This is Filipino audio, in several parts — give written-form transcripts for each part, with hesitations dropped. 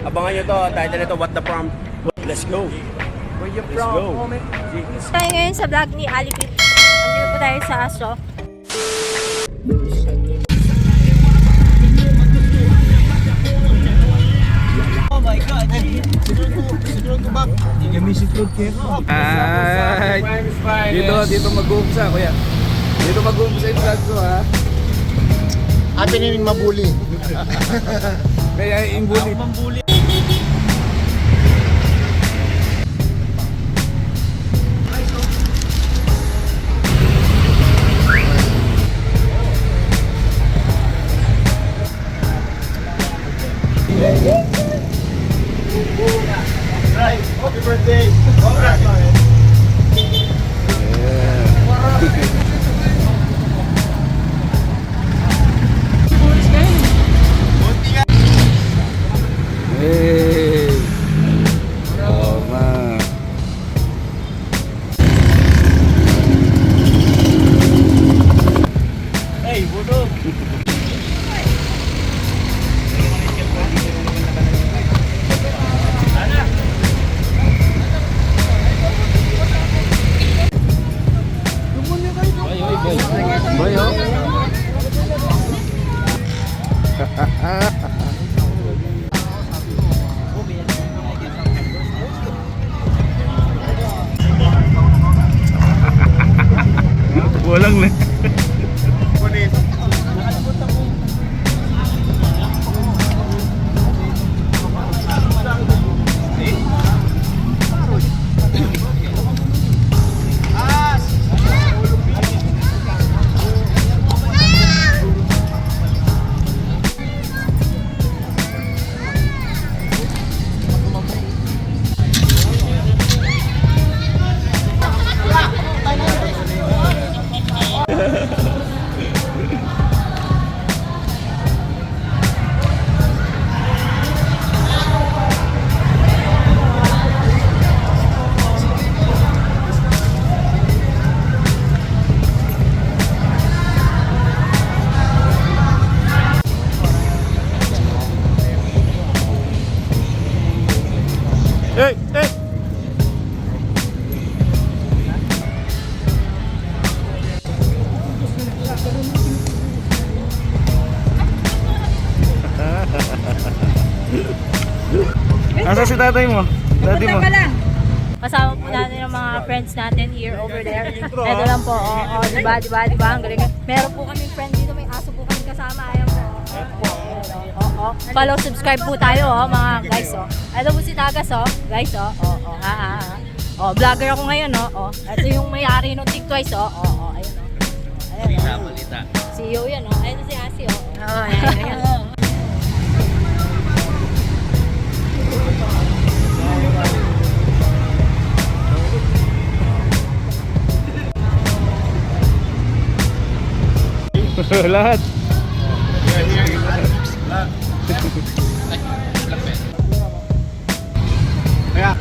Abangan nyo to, title nito, What the Prom. Let's go. Where you Let's from, go. homie? Tayo ngayon sa vlog ni Ali Pip. Nandito po tayo sa Astro. Oh my God! Siguro ko ba? Kami si Claude Kero. Dito mag-uumpisa, kuya. Dito mag-uumpisa yung vlog ko, ha? Piniling mabuli. Kaya yung bully. Mambuli. Happy birthday! Hey! Tama. Hey, budog! Boy, oh. Walang na. Hey, hey. Asa si tatay mo? Daddy mo? Punta ka lang. Kasama po natin yung mga friends natin here over there. Ito lang po, diba, ang galing. Meron po kaming friend dito, may aso po kami kasama. Ayan po. Follow, subscribe po tayo, mga guys, Ito po si Tagas, guys, vlogger ako ngayon, Ito yung may-ari ng TikToks, ayun, Balita. CEO yan, Ayun si Asi, Ayan. Lahat. Kaya.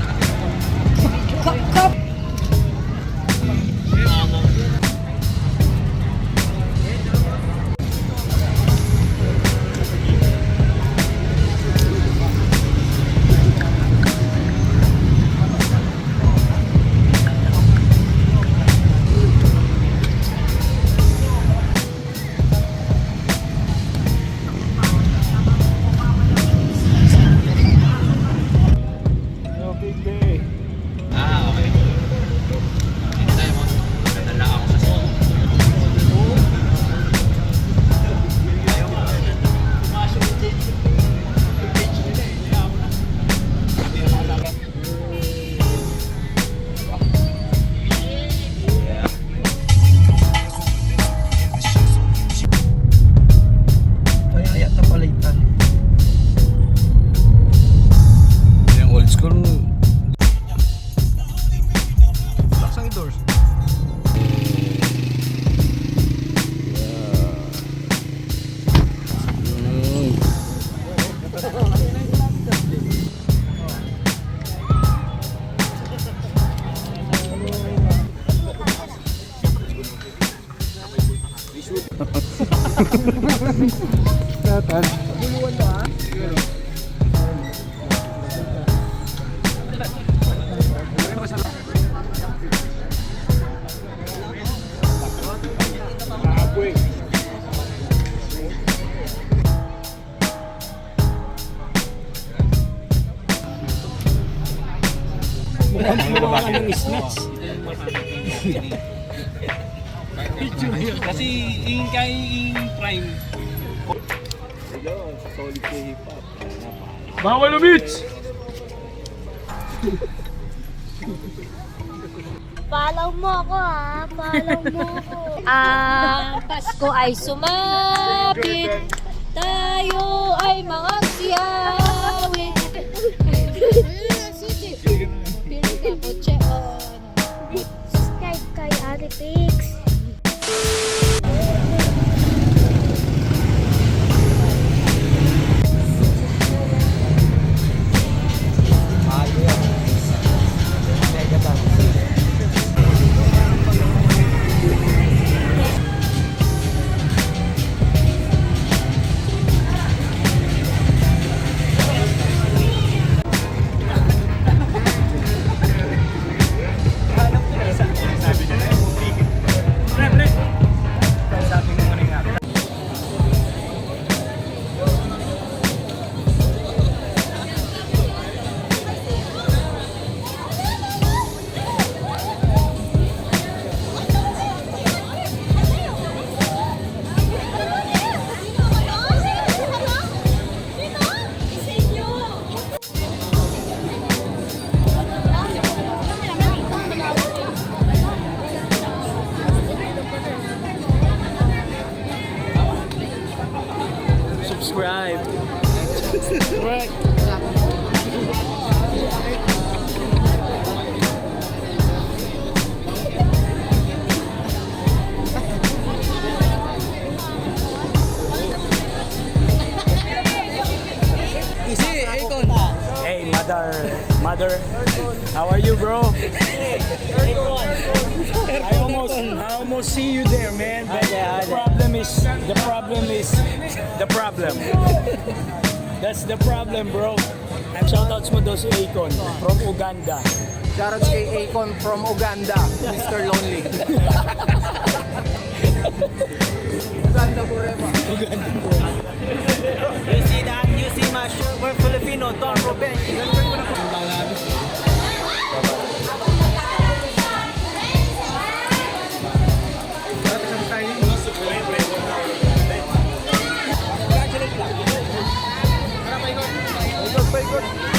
Gumawa ka ng snatch. Kasi yung kay Prime. Bawal umits! Follow mo ako ha, follow mo ako. Pasko ay sumapit, tayo ay mga siyawin. Pili ka po, Cheon. Subscribe kay Ate Pix. Subscribe. Hey, mother, how are you, bro? I almost see you there, man. But the problem. That's the problem, bro. And shoutouts mo daw si Akon from Uganda. Shoutouts kay Akon from Uganda, Mr. Lonely. Uganda forever. You see that? You see my shirt? We're Filipino. Don't revenge. Paikot.